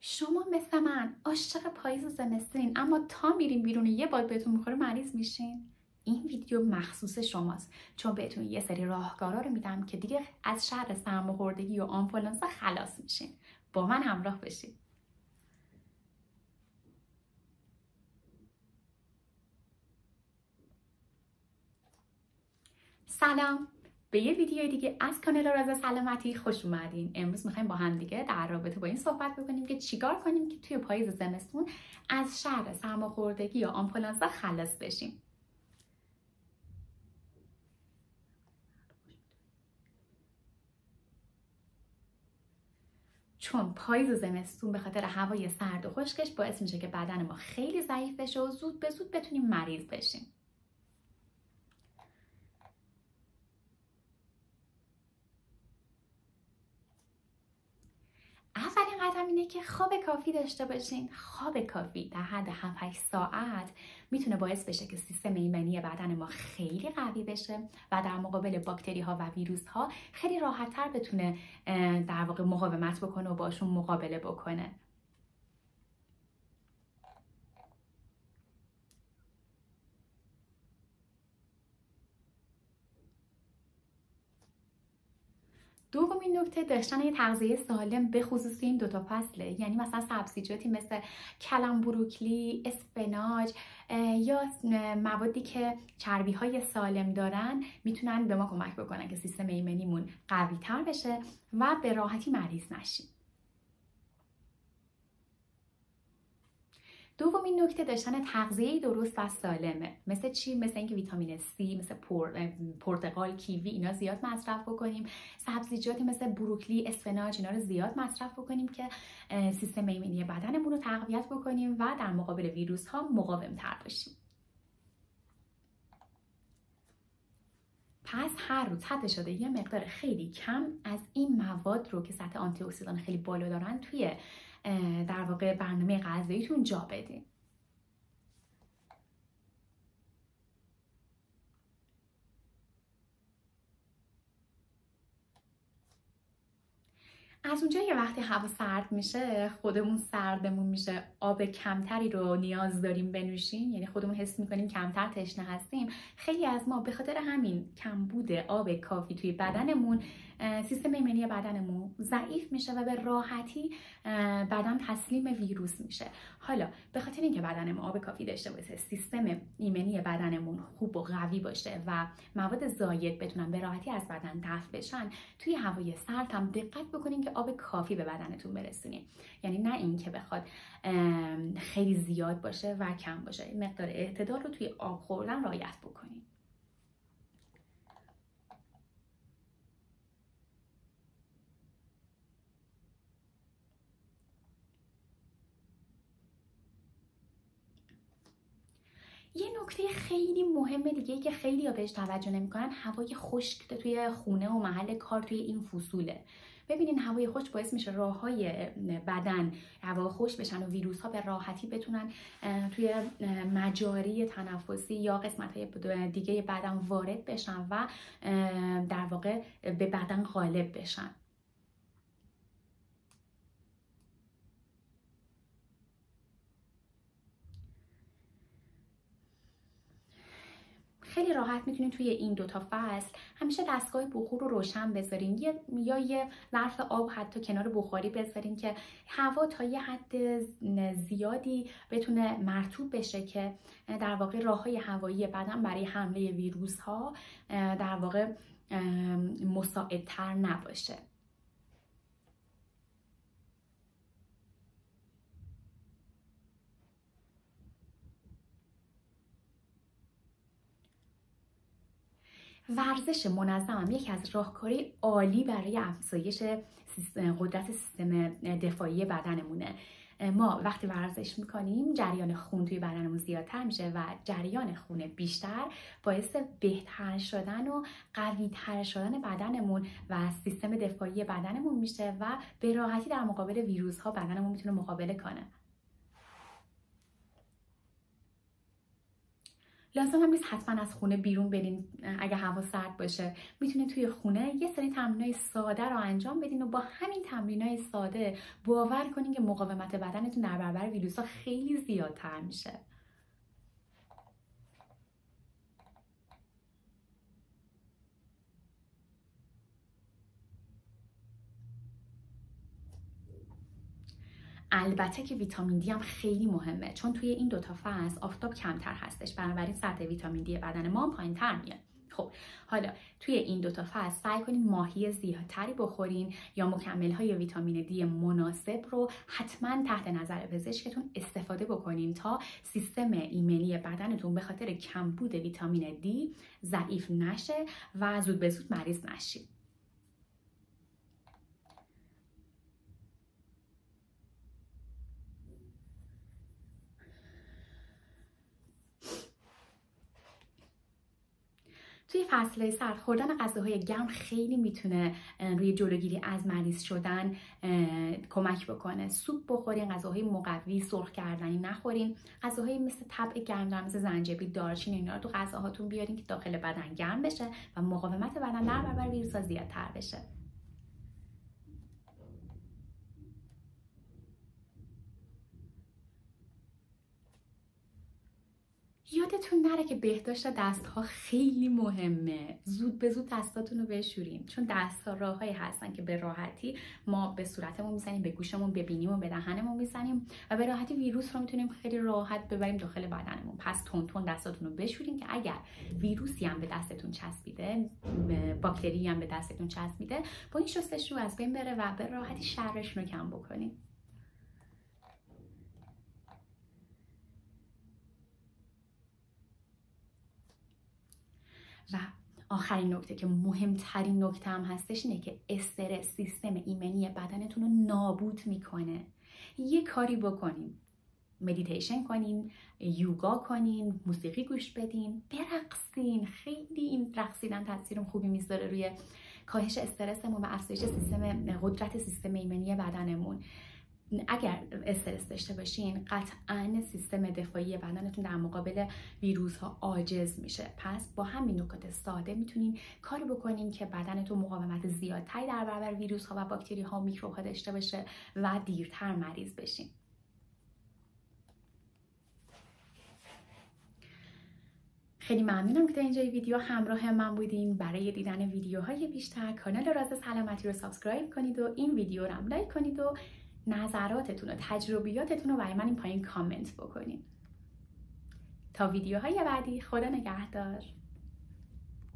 شما مثل من عاشق پاییز و زمستونین، اما تا میریم بیرون یه باد بهتون میخوره مریض میشین. این ویدیو مخصوص شماست، چون بهتون یه سری راهکارا رو میدم که دیگه از شر سرماخوردگی و آنفولانزا خلاص میشین. با من همراه بشین. سلام، به یه ویدیو دیگه از کانال راز سلامتی خوش اومدین. امروز میخوایم با هم دیگه در رابطه با این صحبت بکنیم که چیکار کنیم که توی پاییز زمستون از شر سرماخوردگی یا آنفولانزا خلاص بشیم. چون پاییز و زمستون به خاطر هوای سرد و خشکش باعث میشه که بدن ما خیلی ضعیف بشه و زود به زود بتونیم مریض بشیم. اولین قدم اینه که خواب کافی داشته باشین. خواب کافی در حد 7-8 ساعت میتونه باعث بشه که سیستم ایمنی بدن ما خیلی قوی بشه و در مقابل باکتری ها و ویروس ها خیلی راحت تر بتونه در واقع مقاومت بکنه و باشون مقابله بکنه. دومین نکته داشتن یه تغذیه سالم به خصوص این دوتا فصله، یعنی مثلا سبزیجاتی مثل کلم بروکلی، اسفناج یا موادی که چربی های سالم دارن میتونن به ما کمک بکنن که سیستم ایمنیمون قوی تر بشه و به راحتی مریض نشیم. دومین نکته داشتن تغذیه درست و سالمه. مثل چی؟ مثل اینکه ویتامین C، مثل پرتقال، کیوی اینا زیاد مصرف بکنیم. سبزیجاتی مثل بروکلی، اسفناج اینا رو زیاد مصرف بکنیم که سیستم ایمنی بدنمون رو تقویت بکنیم و در مقابل ویروس ها مقاوم تر باشیم. پس هر روز حد شده یه مقدار خیلی کم از این مواد رو که سطح آنتی اکسیدان خیلی بالا دارن توی در واقع برنامه غذاییتون جا بدین. از اونجا یه وقتی هوا سرد میشه، خودمون سردمون میشه، آب کمتری رو نیاز داریم بنوشیم، یعنی خودمون حس میکنیم کمتر تشنه هستیم. خیلی از ما به خاطر همین کمبود آب کافی توی بدنمون سیستم ایمنی بدنمون ضعیف میشه و به راحتی بدن تسلیم ویروس میشه. حالا به خاطر اینکه بدن ما آب کافی داشته باشه، سیستم ایمنی بدنمون خوب و قوی باشه و مواد زاید بتونن به راحتی از بدن دفع بشن، توی هوای سرد هم دقت بکنین که آب کافی به بدنتون برسونین. یعنی نه اینکه بخواد خیلی زیاد باشه و کم باشه، مقدار اعتدال رو توی آب خوردن رعایت بکنین. یه نکته خیلی مهمه دیگه که خیلی بهش توجه نمیکنن، هوای خشک توی خونه و محل کار توی این فصوله. ببینین هوای خشک باعث میشه راههای بدن هوا خشک بشن و ویروس ها به راحتی بتونن توی مجاری تنفسی یا قسمت های دیگه بدن وارد بشن و در واقع به بدن غالب بشن. خیلی راحت میتونید توی این دوتا فصل همیشه دستگاه بخور رو روشن بذارین یا یه ظرف آب حتی کنار بخاری بذارین که هوا تا یه حد زیادی بتونه مرطوب بشه که در واقع راههای هوایی بدن برای حمله ویروس ها در واقع مساعدتر نباشه. ورزش منظم هم یکی از راهکارهای عالی برای افزایش قدرت سیستم دفاعی بدنمونه. ما وقتی ورزش میکنیم جریان خون توی بدنمون زیادتر میشه و جریان خون بیشتر باعث بهتر شدن و قوی‌تر شدن بدنمون و سیستم دفاعی بدنمون میشه و به راحتی در مقابل ویروس ها بدنمون میتونه مقابله کنه. لازم هم نیست حتما از خونه بیرون برین. اگه هوا سرد باشه میتونید توی خونه یه سری تمرینای ساده رو انجام بدین و با همین تمرینای ساده باور کنین که مقاومت بدنتون در برابر ویروس‌ها خیلی زیادتر میشه. البته که ویتامین دی هم خیلی مهمه، چون توی این دوتا فصل آفتاب کمتر هستش، بنابراین سطح ویتامین دی بدن ما پایین‌تر میاد. خب حالا توی این دوتا فصل سعی کنین ماهی زیادتری بخورین یا مکمل‌های ویتامین دی مناسب رو حتما تحت نظر پزشکتون استفاده بکنین تا سیستم ایمنی بدنتون به خاطر کمبود ویتامین دی ضعیف نشه و زود به زود مریض نشید. توی فصل‌های سرد خوردن غذاهای گرم خیلی میتونه روی جلوگیری از مریض شدن کمک بکنه. سوپ بخورین، غذاهای مقوی، سرخ کردنی نخورین. غذاهای مثل طبع گرم مثل زنجبیل، دارچین، اینا رو تو غذاهاتون بیارین که داخل بدن گرم بشه و مقاومت بدن در برابر ویروس‌ها زیادتر بشه. یادتون نره که بهداشت دستها خیلی مهمه. زود به زود دستاتون رو بشورین، چون دستها راههایی هستن که به راحتی ما به صورتمون میزنیم، به گوشمون، به بینیمون، به دهنمون میزنیم و به راحتی ویروس رو میتونیم خیلی راحت ببریم داخل بدنمون. پس تون تون دستاتون رو بشورین که اگر ویروسی هم به دستتون چسبیده، باکتری هم به دستتون چسبیده، با این شستشو از بین بره و به راحتی شرشون رو کم بکنین. و آخرین نکته که مهمترین نکته هم هستش اینه که استرس سیستم ایمنی بدنتون رو نابود میکنه. یه کاری بکنین، مدیتیشن کنین، یوگا کنین، موسیقی گوش بدین، برقصین. خیلی این رقصیدن تاثیر خوبی میذاره روی کاهش استرسمون و افزایش قدرت سیستم ایمنی بدنمون. اگر استرس داشته باشین قطعاً سیستم دفاعی بدنتون در مقابل ویروس ها عاجز میشه. پس با همین نکات ساده میتونین کاری بکنین که بدنتون مقاومت زیادتری در برابر ویروس ها و باکتری ها و میکروب ها داشته باشه و دیرتر مریض بشین. خیلی ممنونم که تا اینجای ویدیو همراه من بودین. برای دیدن ویدیوهای بیشتر کانال راز سلامتی رو سابسکرایب کنید و این ویدیو رو هم لایک کنید و نظراتتون و تجربیاتتون رو برای من این پایین کامنت بکنید. تا ویدیوهای بعدی، خدا نگهدار.